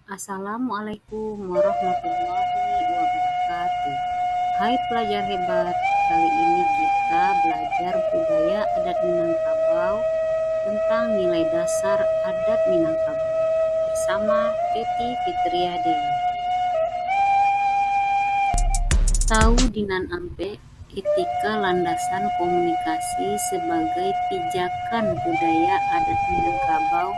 Assalamualaikum warahmatullahi wabarakatuh. Hai pelajar hebat, kali ini kita belajar budaya adat Minangkabau tentang nilai dasar adat Minangkabau bersama Teti Fitria Dewi. Tahu Dinan Ampe, etika landasan komunikasi sebagai pijakan budaya adat Minangkabau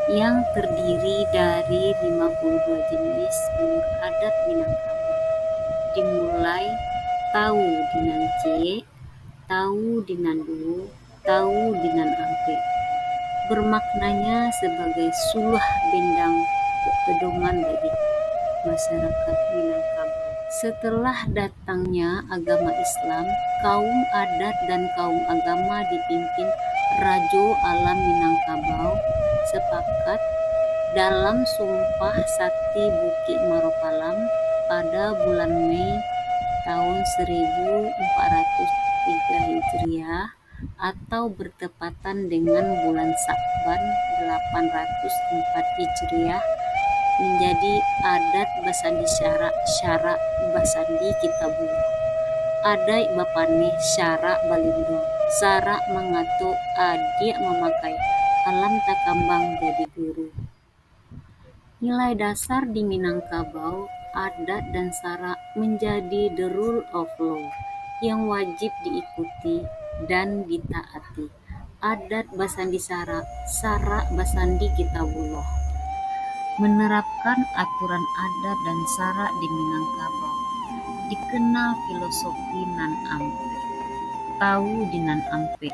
yang terdiri dari 52 jenis menurut adat Minangkabau. Dimulai tahu Dinan Cie, tahu Dinan Duo, tahu Dinan Ampe. Bermaknanya sebagai suluh bendang pedoman bagi masyarakat Minangkabau. Setelah datangnya agama Islam, kaum adat dan kaum agama dipimpin Rajo Alam Minangkabau sepakat dalam Sumpah Sakti Bukit Maropalam pada bulan Mei tahun 1403 Hijriah atau bertepatan dengan bulan Sa'ban 804 Hijriah menjadi adat Basandi Syara Basandi Kitabullah. Adai bapane syara balindo, sara mengato adik memakai, alam takambang jadi guru. Nilai dasar di Minangkabau, adat dan sara menjadi the rule of law yang wajib diikuti dan ditaati. Adat Basandi Sara, sara Basandi Kitabullah. Menerapkan aturan adat dan sara di Minangkabau dikenal filosofi nan ampe. Tahu Dinan Ampe,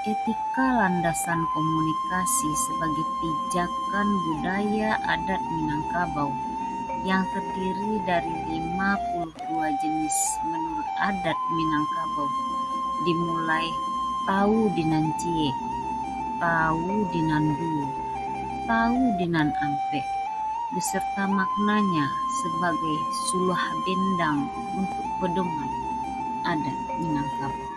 etika landasan komunikasi sebagai pijakan budaya adat Minangkabau yang terdiri dari 52 jenis menurut adat Minangkabau. Dimulai tahu Dinan Cie, tahu Dinan Duo, tahu Dinan Ampe, beserta maknanya sebagai suluh bendang untuk pedoman adat Minangkabau.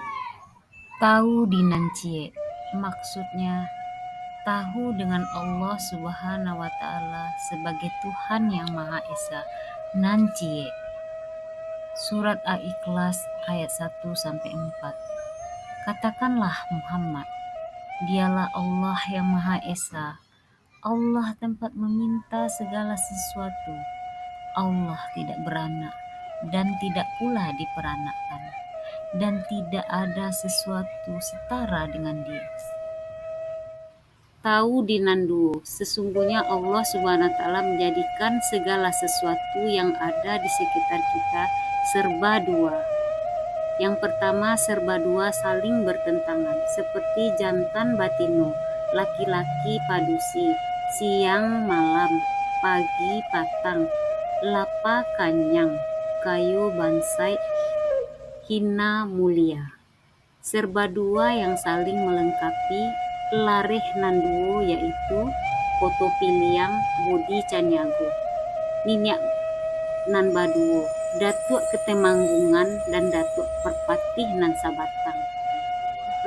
Tahu Dinan Cie, maksudnya tahu dengan Allah Subhanahu wa Ta'ala sebagai Tuhan yang Maha Esa. Nan Cie, Surat Al-Ikhlas ayat 1-4. Katakanlah Muhammad, dialah Allah yang Maha Esa. Allah tempat meminta segala sesuatu. Allah tidak beranak dan tidak pula diperanakkan, dan tidak ada sesuatu setara dengan Dia. Tahu Dinan Duo, sesungguhnya Allah Subhanahu wa Ta'ala menjadikan segala sesuatu yang ada di sekitar kita serba dua. Yang pertama, serba dua saling bertentangan, seperti jantan batino, laki-laki padusi, siang malam, pagi patang, lapa kanyang, kayu bansai, hina mulia. Serba dua yang saling melengkapi, lareh nanduo yaitu foto piliang budi caniago, minyak nan baduo, datuk ketemanggungan dan datuk perpatih nan sabatang,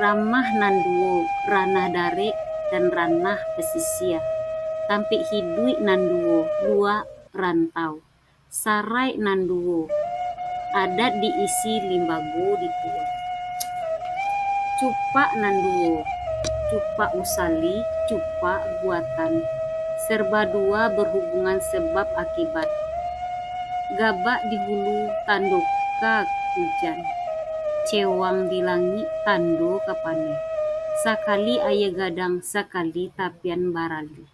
ramah nan duo, ranah dare dan ranah pesisir, tampik hidui nan duo, dua rantau, sarai nan duo, adat diisi limbago ditua, cupak nan duo, cupak usali, cupak buatan, serba dua berhubungan sebab akibat, gabak di hulu tando ka hujan, cewang di langit tando kapane, sakali aya gadang sakali tapian barali.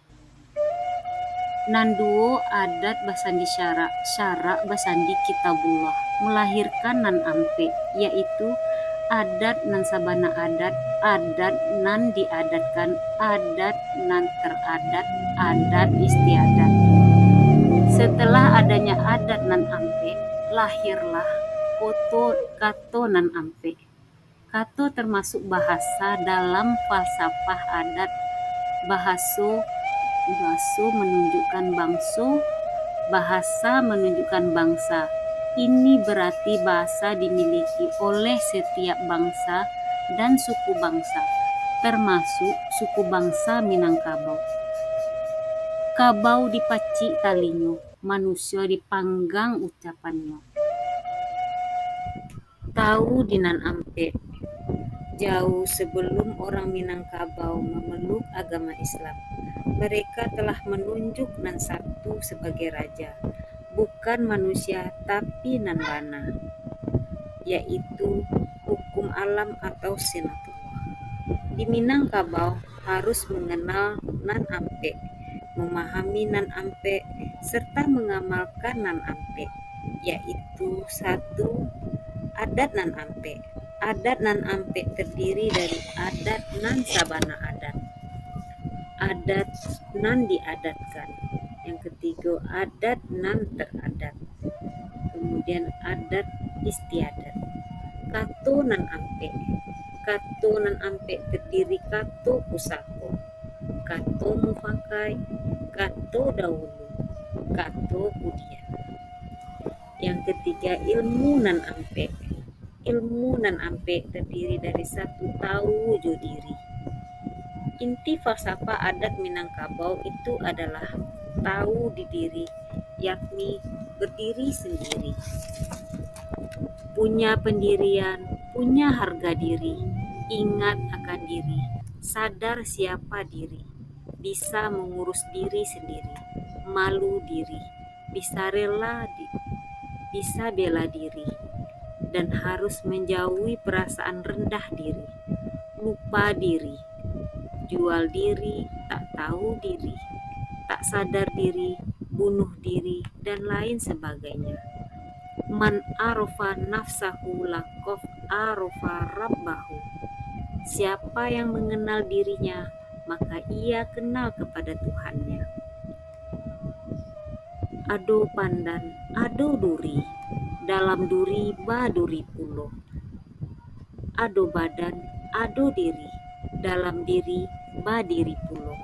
Nanduo adat Basandi Syara, syara Basandi Kitabullah, melahirkan nan ampe, yaitu adat nan sabana adat, adat nan diadatkan, adat nan teradat, adat istiadat. Setelah adanya adat nan ampe, lahirlah kato nan ampe. Kato termasuk bahasa dalam falsafah adat. Bahaso menunjukkan bangso, bahasa menunjukkan bangsa. Ini berarti bahasa dimiliki oleh setiap bangsa dan suku bangsa, termasuk suku bangsa Minangkabau. Kabau dipaci talinyo, manusia dipanggang ucapannya. Tahu dinan ampe, jauh sebelum orang Minangkabau memeluk agama Islam, mereka telah menunjuk Nan Satu sebagai raja, bukan manusia tapi Nan Bana, yaitu hukum alam atau sinatullah. Di Minangkabau harus mengenal Nan Ampe, memahami Nan Ampe, serta mengamalkan Nan Ampe, yaitu satu, adat Nan Ampe. Adat Nan Ampe terdiri dari adat Nan Sabana adat, adat Nan diadatkan, yang ketiga adat Nan teradat, kemudian adat istiadat. Kato Nan Ampe. Kato Nan Ampe terdiri kato pusako, kato mufakai, kato dahulu, kato kudian. Yang ketiga ilmu Nan Ampe. Ilmu Nan Ampe terdiri dari satu, tahu wujud diri. Inti falsafah adat Minangkabau itu adalah tahu di diri, yakni berdiri sendiri, punya pendirian, punya harga diri, ingat akan diri, sadar siapa diri, bisa mengurus diri sendiri, malu diri, bisa bisa bela diri, dan harus menjauhi perasaan rendah diri, lupa diri, jual diri, tak tahu diri, tak sadar diri, bunuh diri, dan lain sebagainya. Man arofa nafsahu lakof arofa rabbahu. Siapa yang mengenal dirinya, maka ia kenal kepada Tuhannya. Ado pandan, ado duri, dalam duri ba duri pulo. Ado badan, ado diri, dalam diri ba diri pulo.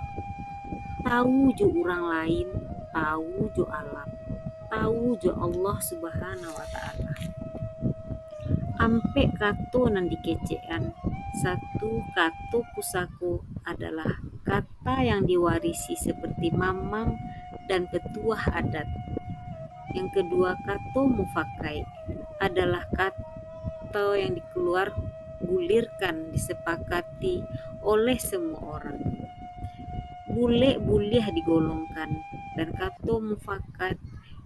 Tahu jo orang lain, tahu jo alam, tahu jo Allah Subhanahu wa ta'ala. Ampe kato nan dikecean, satu kato pusako adalah kata yang diwarisi seperti mamang dan petuah adat. Yang kedua, kato mufakai adalah kata yang gulirkan, disepakati oleh semua orang. Bule boleh digolongkan, dan kato mufakat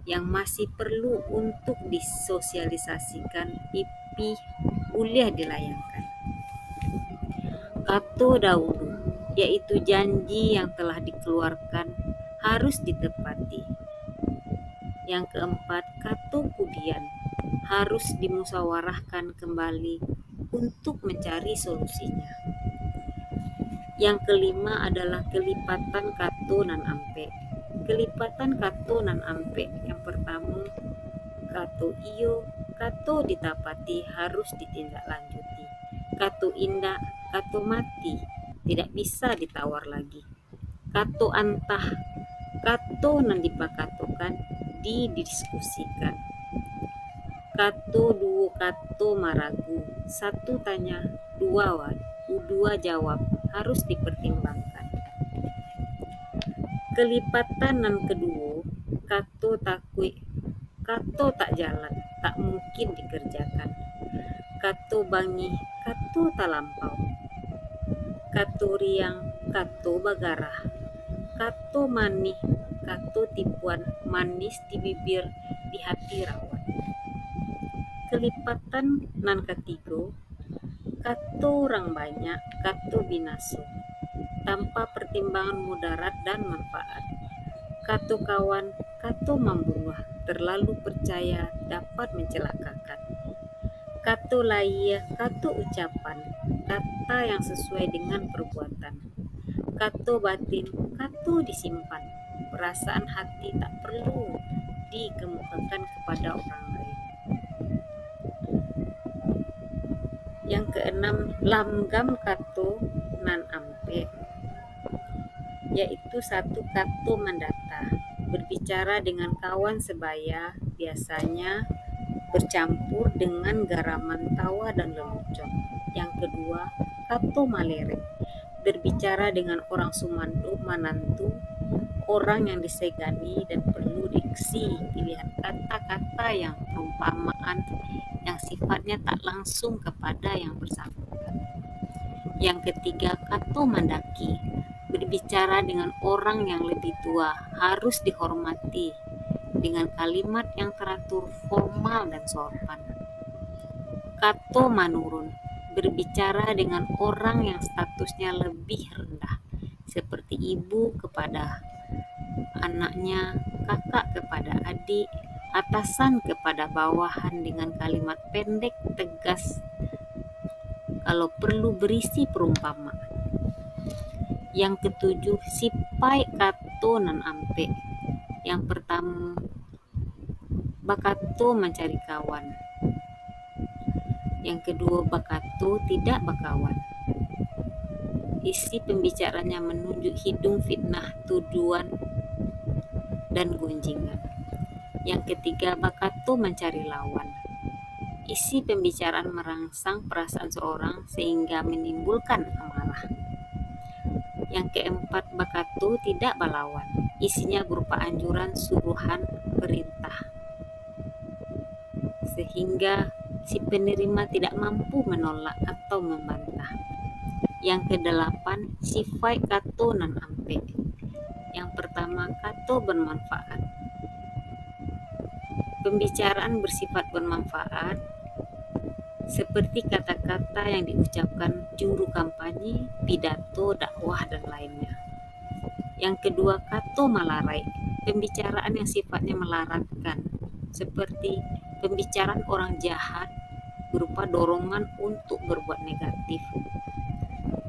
yang masih perlu untuk disosialisasikan, pipi boleh dilayangkan. Kato dahulu, yaitu janji yang telah dikeluarkan harus ditepati. Yang keempat, kato kudian harus dimusyawarahkan kembali untuk mencari solusinya. Yang kelima adalah kelipatan kato Nan Ampe. Kelipatan kato Nan Ampe yang pertama, kato iyo, kato ditapati harus ditindaklanjuti. Kato indah, kato mati, tidak bisa ditawar lagi. Kato antah, kato nan dipakatokan, didiskusikan. Kato duo, kato maragu, satu tanya, dua jawab, harus dipertimbangkan. Kelipatan nan kedua, kato takui, kato tak jalan, tak mungkin dikerjakan. Kato bangi, kato tak lampau. Kato riang, kato bagarah. Kato manih, kato tipuan, manis di bibir, di hati rawat. Kelipatan nan ketiga, kato orang banyak, kato binaso, tanpa pertimbangan mudarat dan manfaat. Kato kawan, kato membunuh, terlalu percaya dapat mencelakakan. Kato laia, kato ucapan, kata yang sesuai dengan perbuatan. Kato batin, kato disimpan, perasaan hati tak perlu dikemukakan kepada orang lain. Yang keenam, lamgam kato Nan Ampe, yaitu satu kato mendata, berbicara dengan kawan sebaya, biasanya bercampur dengan garaman tawa dan lelucon. Yang kedua, kato malere, berbicara dengan orang sumando, manantu, orang yang disegani dan perlu diksi pilihan kata-kata yang perumpamaan yang sifatnya tak langsung kepada yang bersangkutan. Yang ketiga, kato mandaki, berbicara dengan orang yang lebih tua, harus dihormati dengan kalimat yang teratur, formal dan sopan. Kato manurun, berbicara dengan orang yang statusnya lebih rendah, seperti ibu kepada anaknya, kakak kepada adik, atasan kepada bawahan dengan kalimat pendek, tegas, kalau perlu berisi perumpamaan. Yang ketujuh, sipai kato nan ampe. Yang pertama, bakato mencari kawan. Yang kedua, bakato tidak bakawan. Isi pembicaranya menunjuk hidung fitnah, tuduhan, dan gunjingan. Yang ketiga, bakato mencari lawan. Isi pembicaraan merangsang perasaan seorang sehingga menimbulkan amarah. Yang keempat, bakato tidak balawan. Isinya berupa anjuran, suruhan, perintah, sehingga si penerima tidak mampu menolak atau membantah. Yang kedelapan, sifai kato nan ampe. Yang pertama, kato bermanfaat. Pembicaraan bersifat bermanfaat, seperti kata-kata yang diucapkan juru kampanye, pidato, dakwah, dan lainnya. Yang kedua, kato malarai. Pembicaraan yang sifatnya melaratkan, seperti pembicaraan orang jahat berupa dorongan untuk berbuat negatif.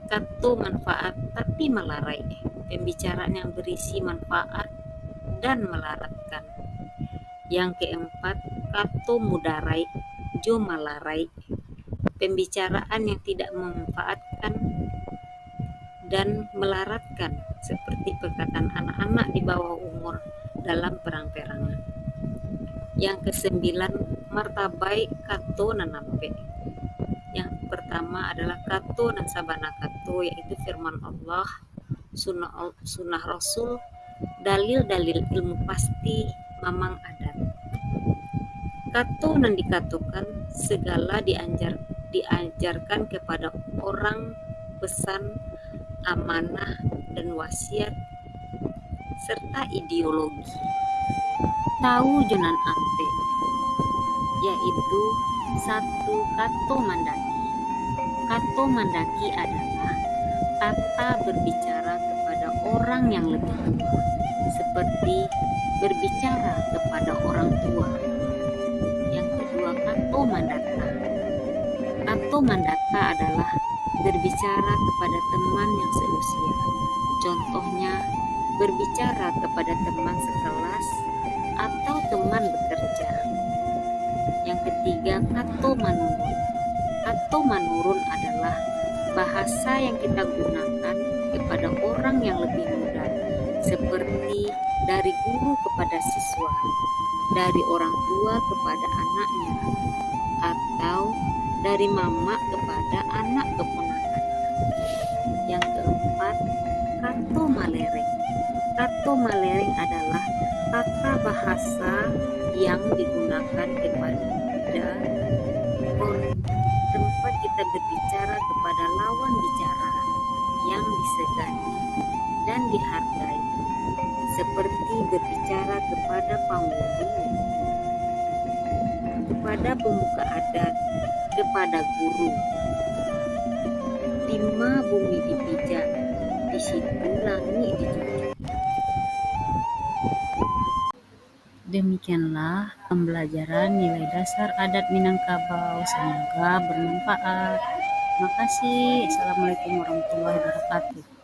Kato manfaat tapi melarai, pembicaraan yang berisi manfaat dan melaratkan. Yang keempat, kato mudarai, jo malarai, pembicaraan yang tidak memanfaatkan dan melaratkan, seperti perkataan anak-anak di bawah umur dalam perang-perangan. Yang kesembilan, martabai kato nanampe. Yang pertama adalah kato dan sabana kato, yaitu firman Allah, sunnah Rasul, dalil-dalil ilmu pasti, mamang adat. Kato nan dikatakan segala diajarkan kepada orang, pesan, amanah, dan wasiat, serta ideologi. Tahu jonan ampe, yaitu satu, kato mandaki. Kato mandaki adalah tata berbicara kepada orang yang lebih tua, seperti berbicara kepada orang tua. Yang kedua, kato mandata. Kato mandata adalah berbicara kepada teman yang seusia. Contohnya, berbicara kepada teman sekelas atau teman bekerja. Yang ketiga, kato manurun. Kato manurun adalah bahasa yang kita gunakan kepada orang yang lebih muda, seperti dari guru kepada siswa, dari orang tua kepada anaknya, atau dari mama kepada anak keponakan. Yang keempat, kato malereng. Kato malereng adalah tata bahasa yang digunakan kepada tempat kita berbicara kepada lawan bicara yang disegani dan dihargai, seperti berbicara kepada penghulu, kepada pemuka adat, kepada guru. Lima bumi dipijak, di situ langit dijunjung. Demikianlah pembelajaran nilai dasar adat Minangkabau. Semoga bermanfaat. Terima kasih. Assalamualaikum warahmatullahi wabarakatuh.